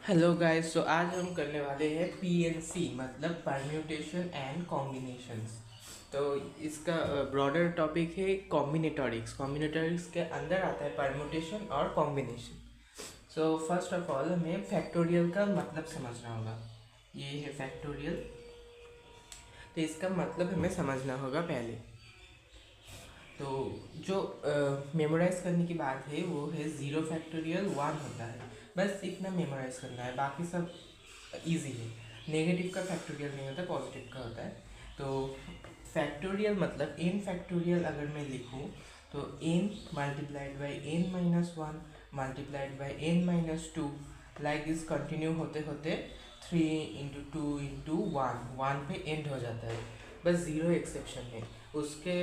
Hello guys. तो आज हम करने वाले हैं पीएनसी मतलब परम्यूटेशन एंड कॉम्बिनेशंस। तो इसका ब्रॉडर टॉपिक है कॉम्बिनेटोरिक्स। कॉम्बिनेटोरिक्स के अंदर आता है परम्यूटेशन और combination. So first of all हमें फैक्टोरियल का मतलब समझना होगा। ये है फैक्टोरियल, तो इसका मतलब हमें समझना होगा पहले। तो जो मेमोराइज करने की बात है वो है ज़ीरो फैक्टोरियल वन होता है, बस इतना मेमोराइज करना है, बाकी सब इजी है। नेगेटिव का फैक्टोरियल नहीं होता, पॉजिटिव का होता है। तो फैक्टोरियल मतलब एन फैक्टोरियल अगर मैं लिखूँ तो n multiplied by n minus one multiplied by n minus two, like this continue होते होते 3 × 2 × 1 पे एंड हो जाता है। बस ज़ीरो एक्सेप्शन है, उसके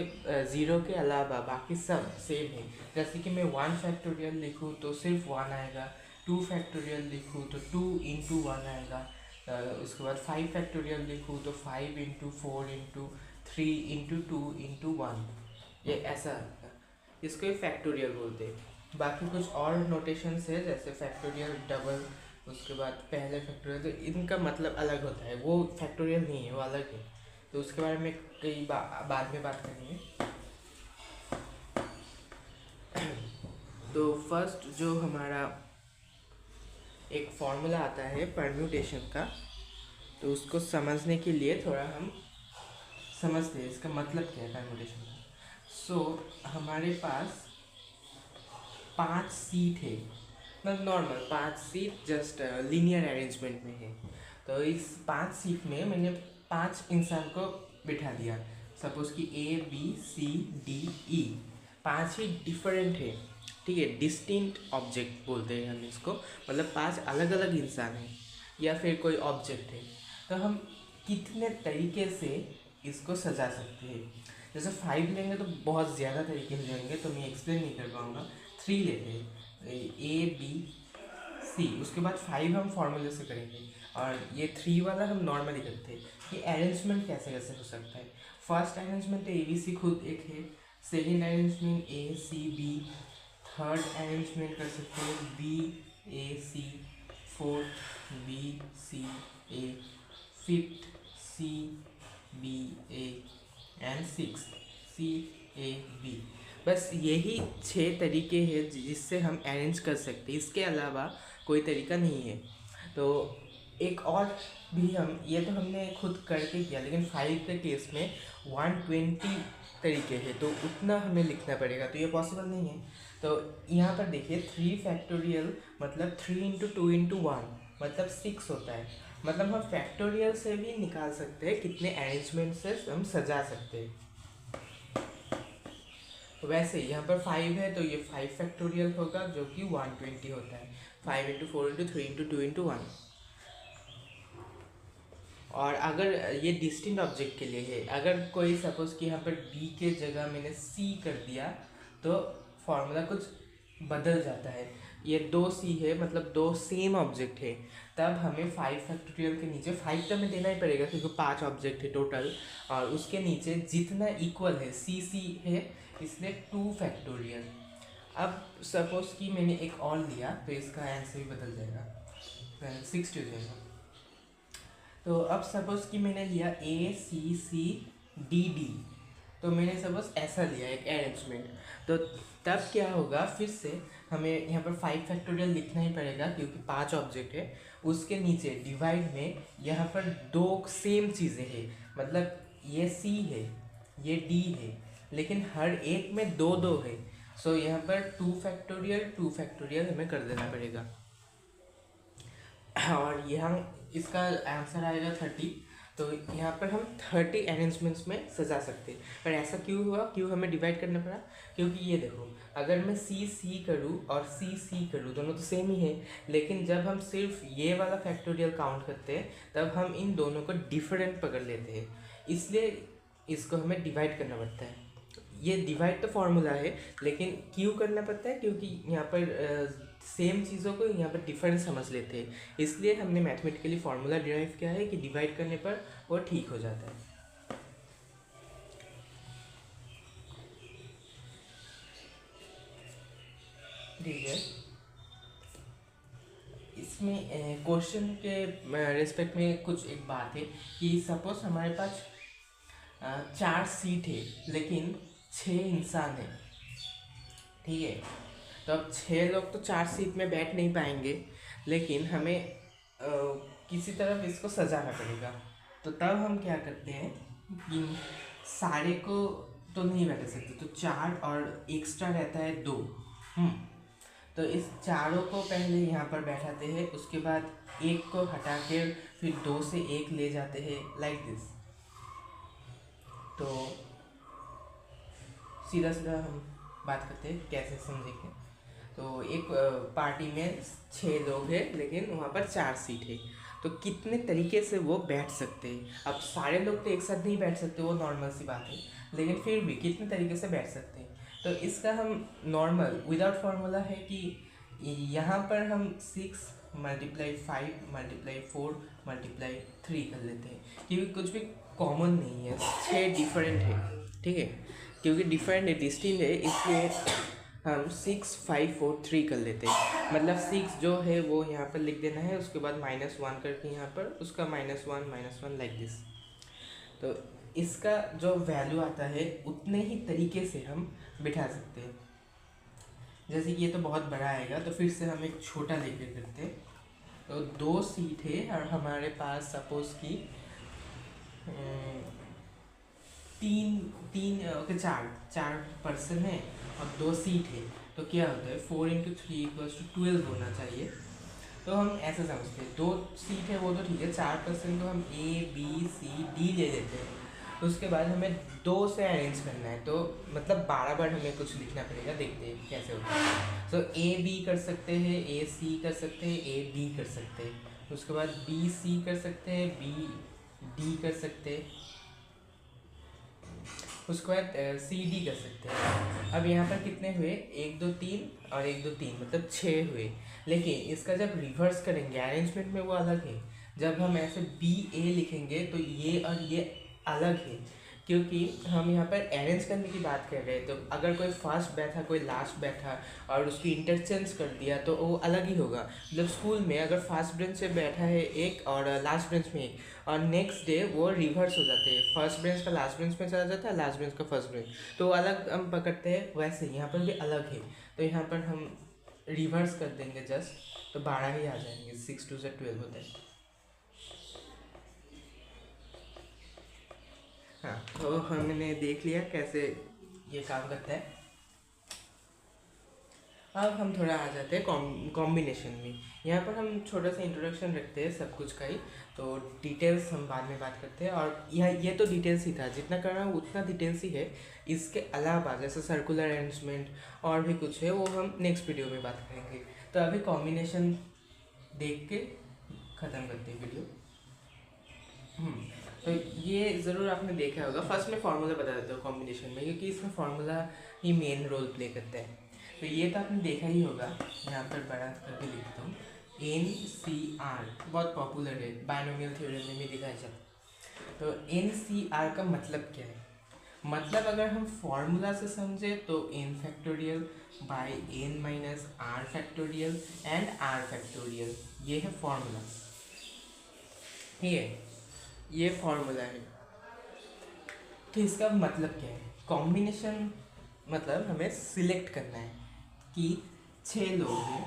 ज़ीरो के अलावा बाकी सब सेम है। जैसे कि मैं वन फैक्टोरियल लिखूँ तो सिर्फ वन आएगा, टू फैक्टोरियल लिखूँ तो 2 × 1 आएगा, उसके बाद 5 फैक्टोरियल लिखूँ तो 5 × 4 × 3 × 2 × 1, ये ऐसा आएगा। इसको फैक्टोरियल बोलते हैं। बाकी कुछ और नोटेशंस है जैसे फैक्टोरियल डबल, उसके बाद पहले फैक्टोरियल, तो इनका मतलब अलग होता है, वो फैक्टोरियल नहीं है, वो अलग है। तो उसके बारे में कई बाद में बात करेंगे। तो फर्स्ट जो हमारा एक फॉर्मूला आता है परम्यूटेशन का, तो उसको समझने के लिए थोड़ा हम समझते हैं इसका मतलब क्या है परम्यूटेशन का। हमारे पास 5 सीट है, मतलब normal 5 seat, just linear arrangement में है। तो इस 5 सीट में मैंने 5 इंसान को बिठा दिया। सपोज कि A B C D E, 5 ही डिफरेंट है, ठीक है, डिस्टिंक्ट ऑब्जेक्ट बोलते हैं हम इसको, मतलब 5 अलग अलग इंसान हैं या फिर कोई ऑब्जेक्ट है। तो हम कितने तरीके से इसको सजा सकते हैं। जैसे 5 लेंगे तो बहुत ज़्यादा तरीके से जाएंगे, तो मैं एक्सप्लेन नहीं कर पाऊँगा। 3 लेते हैं, ए बी सी, उसके बाद 5 हम फॉर्मूले से करेंगे, और ये 3 वाला हम नॉर्मली करते हैं। कि अरेंजमेंट कैसे कैसे हो सकता है। First arrangement A B C खुद एक है, second arrangement A C B, third arrangement कर सकते हैं B A C, fourth B C A, fifth C B A, and six C A B. बस यही 6 तरीके हैं जिससे हम अरेंज कर सकते हैं, इसके अलावा कोई तरीका नहीं है। तो एक और भी हम, ये तो हमने खुद करके किया, लेकिन 5 के केस में 120 तरीके हैं, तो उतना हमें लिखना पड़ेगा, तो ये पॉसिबल नहीं है। तो यहाँ पर देखिए 3 फैक्टोरियल मतलब 3 × 2 × 1 मतलब 6 होता है। मतलब हम फैक्टोरियल से भी निकाल सकते हैं कितने अरेंजमेंट से हम सजा सकते हैं। तो वैसे यहाँ पर 5 है तो ये 5 फैक्टोरियल होगा जो कि 120 होता है। 5 × 4 × 3 × 2 × 1। और अगर ये डिस्टिंक्ट ऑब्जेक्ट के लिए है, अगर कोई सपोज कि यहाँ पर बी के जगह मैंने सी कर दिया तो फॉर्मूला कुछ बदल जाता है। ये 2 सी है मतलब 2 सेम ऑब्जेक्ट है, तब हमें 5 फैक्टोरियल के नीचे 5 तो हमें देना ही पड़ेगा क्योंकि 5 ऑब्जेक्ट है टोटल, और उसके नीचे जितना इक्वल है सी सी है, इसलिए 2 फैक्टोरियल। अब सपोज कि मैंने एक और लिया तो इसका आंसर भी बदल जाएगा, 60 हो जाएगा। तो अब सपोज कि मैंने लिया ए सी सी डी डी, तो मैंने सपोज ऐसा लिया एक अरेंजमेंट, तो तब क्या होगा, फिर से हमें यहाँ पर 5 फैक्टोरियल लिखना ही पड़ेगा क्योंकि 5 ऑब्जेक्ट है। उसके नीचे डिवाइड में यहाँ पर 2 सेम चीज़ें हैं, मतलब ये सी है ये डी है, लेकिन हर एक में 2 2 है। सो यहाँ पर 2 फैक्टोरियल हमें कर देना पड़ेगा। और यहाँ इसका आंसर आएगा 30। तो यहाँ पर हम 30 अरेंजमेंट्स में सजा सकते हैं। पर ऐसा क्यों हुआ, क्यों हमें डिवाइड करना पड़ा? क्योंकि ये देखो, अगर मैं सी सी करूँ और सी सी करूँ, दोनों तो सेम ही है, लेकिन जब हम सिर्फ ये वाला फैक्टोरियल काउंट करते हैं तब हम इन दोनों को डिफरेंट पकड़ लेते हैं, इसलिए इसको हमें डिवाइड करना पड़ता है। ये डिवाइड तो फॉर्मूला है, लेकिन क्यों करना पड़ता है, क्योंकि यहाँ पर सेम चीज़ों को यहाँ पर डिफरेंट समझ लेते हैं, इसलिए हमने मैथमेटिकली फार्मूला डिराइव किया है कि डिवाइड करने पर वो ठीक हो जाता है। ठीक है, इसमें क्वेश्चन के रिस्पेक्ट में कुछ एक बात है कि सपोज हमारे पास 4 सीट है लेकिन 6 इंसान हैं, ठीक है। तो अब 6 लोग तो 4 सीट में बैठ नहीं पाएंगे, लेकिन हमें किसी तरफ इसको सजाना पड़ेगा। तो तब हम क्या करते हैं कि सारे को तो नहीं बैठा सकते, तो 4 और एक्स्ट्रा रहता है 2। तो इस चारों को पहले यहाँ पर बैठाते हैं, उसके बाद एक को हटा के फिर 2 से 1 ले जाते हैं, लाइक दिस। तो सीधा सीधा हम बात करते हैं कैसे समझेंगे। तो एक पार्टी में 6 लोग हैं लेकिन वहाँ पर 4 सीट है, तो कितने तरीके से वो बैठ सकते हैं। अब सारे लोग तो एक साथ नहीं बैठ सकते, वो नॉर्मल सी बात है, लेकिन फिर भी कितने तरीके से बैठ सकते हैं। तो इसका हम नॉर्मल विदाउट फार्मूला है कि यहाँ पर हम 6 × 5 × 4 × 3 कर लेते हैं, क्योंकि कुछ भी कॉमन नहीं है, 6 डिफरेंट है, ठीक है। क्योंकि डिफरेंट है, डिस्टिंक्ट है, इसलिए हम 6 5 4 3 कर लेते हैं। मतलब 6 जो है वो यहाँ पर लिख देना है, उसके बाद -1 करके यहाँ पर उसका -1 लाइक दिस। तो इसका जो वैल्यू आता है उतने ही तरीके से हम बिठा सकते हैं। जैसे कि ये तो बहुत बड़ा आएगा, तो फिर से हम एक छोटा लेके करते हैं। तो 2 सीट है और हमारे पास सपोज कि 4 पर्सन है और 2 सीट है, तो क्या होता है 4 × 3 = 12 होना चाहिए। तो हम ऐसे समझते हैं 2 सीट है वो तो ठीक है, 4 पर्सन तो हम A B C D ले लेते हैं। तो उसके बाद हमें 2 से अरेंज करना है, तो मतलब 12 बार हमें कुछ लिखना पड़ेगा, देखते हैं कैसे होता है। तो A B कर सकते हैं, A C कर सकते हैं, A D कर सकते हैं, उसके बाद B C कर सकते हैं, B D कर सकते हैं, उसके बाद C D कर सकते हैं। अब यहाँ पर कितने हुए, 1 2 3 और 1 2 3 मतलब 6 हुए। लेकिन इसका जब रिवर्स करेंगे अरेंजमेंट में वो अलग है। जब हम ऐसे B A लिखेंगे तो ये और ये अलग है, क्योंकि हम यहाँ पर अरेंज करने की बात कर रहे हैं। तो अगर कोई फर्स्ट बैठा कोई लास्ट बैठा और उसकी इंटरचेंज कर दिया तो वो अलग ही होगा। मतलब स्कूल में अगर फर्स्ट बेंच से बैठा है एक और लास्ट बेंच में एक, और नेक्स्ट डे वो रिवर्स हो जाते हैं, फर्स्ट बेंच का लास्ट बेंच में चला जाता है, लास्ट बेंच का फर्स्ट बेंच, तो अलग हम पकड़ते हैं। वैसे यहाँ पर भी अलग है, तो यहाँ पर हम रिवर्स कर देंगे जस्ट, तो 12 ही आ जाएंगे, 6 2 से 12 होता है। हाँ, तो हमने देख लिया कैसे ये काम करता है। अब हम थोड़ा आ जाते हैं कॉम्बिनेशन में। यहाँ पर हम छोटा सा इंट्रोडक्शन रखते हैं सब कुछ का ही, तो डिटेल्स हम बाद में बात करते हैं। और ये तो डिटेल्स ही था, जितना करना है उतना डिटेल्स ही है। इसके अलावा जैसे सर्कुलर अरेंजमेंट और भी कुछ है, वो हम नेक्स्ट वीडियो में बात करेंगे। तो अभी कॉम्बिनेशन देख के ख़त्म करते हैं वीडियो। तो ये ज़रूर आपने देखा होगा। फर्स्ट में फार्मूला बता देता हूँ कॉम्बिनेशन में, क्योंकि इसमें फार्मूला ही मेन रोल प्ले करता है। तो ये तो आपने देखा ही होगा, यहाँ पर बड़ा करके लिखता हूँ, NCR बहुत पॉपुलर है, बायनोमियल थ्योरम में भी दिखाया जाता है। तो NCR का मतलब क्या है? मतलब अगर हम फार्मूला से समझे तो n factorial by n minus r factorial and r factorial, ये है फार्मूला। ठीक है, ये फार्मूला है। तो इसका मतलब क्या है? कॉम्बिनेशन मतलब हमें सिलेक्ट करना है कि 6 लोग हैं,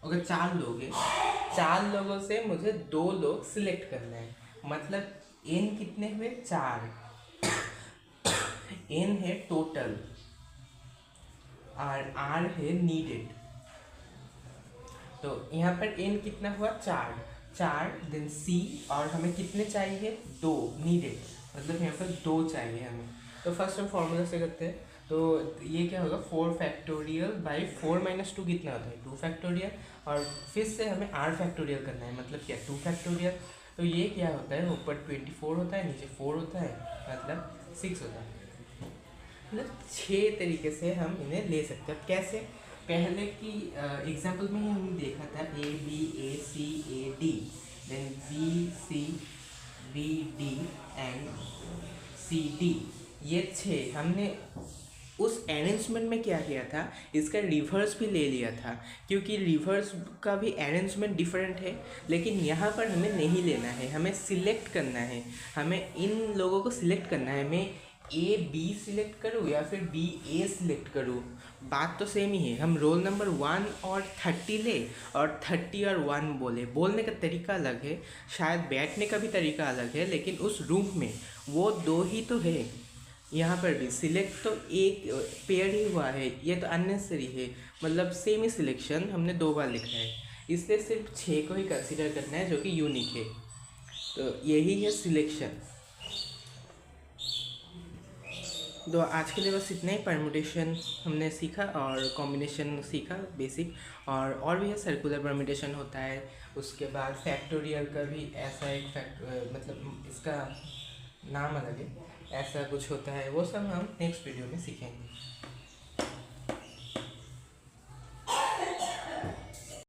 अगर 4 लोग हैं, 4 लोगों से मुझे 2 लोग सिलेक्ट करना है। मतलब n कितने हुए? 4 n है टोटल और r है नीडेड। तो यहाँ पर n कितना हुआ? 4 देन C, और हमें कितने चाहिए? 2 नीडेड, मतलब यहाँ पर 2 चाहिए हमें। तो फर्स्ट हम फॉर्मूला से करते हैं। तो ये क्या होगा? 4 फैक्टोरियल बाई 4 - 2 कितना होता है? 2 फैक्टोरियल, और फिर से हमें r फैक्टोरियल करना है, मतलब क्या? 2 फैक्टोरियल। तो ये क्या होता है? ऊपर 24 होता है, नीचे 4 होता है, मतलब 6 होता है। मतलब 6 तरीके से हम इन्हें ले सकते हैं। कैसे? पहले की एग्जाम्पल में ही हमने देखा था A B A C A D, then B C B D and C D, ये 6 हमने उस अरेंजमेंट में क्या किया था, इसका रिवर्स भी ले लिया था, क्योंकि रिवर्स का भी अरेंजमेंट डिफरेंट है। लेकिन यहाँ पर हमें नहीं लेना है, हमें सिलेक्ट करना है, हमें इन लोगों को सिलेक्ट करना है। मैं ए बी सिलेक्ट करूँ या फिर बी ए सिलेक्ट करूँ, बात तो सेम ही है। हम रोल नंबर 1 और 30 ले और 30 और 1 बोले, बोलने का तरीका अलग है, शायद बैठने का भी तरीका अलग है, लेकिन उस रूम में वो दो ही तो है। यहाँ पर भी सिलेक्ट तो एक पेयर ही हुआ है, ये तो अननेसेसरी है, मतलब सेम ही सिलेक्शन हमने 2 बार लिखा है, इसलिए सिर्फ 6 को ही कंसिडर करना है जो कि यूनिक है। तो यही है सिलेक्शन। तो आज के लिए बस इतना ही। परम्यूटेशन हमने सीखा और कॉम्बिनेशन सीखा बेसिक, और भी है, सर्कुलर परम्यूटेशन होता है, उसके बाद फैक्टोरियल का भी ऐसा एक मतलब इसका नाम अलग है, ऐसा कुछ होता है, वो सब हम नेक्स्ट वीडियो में सीखेंगे।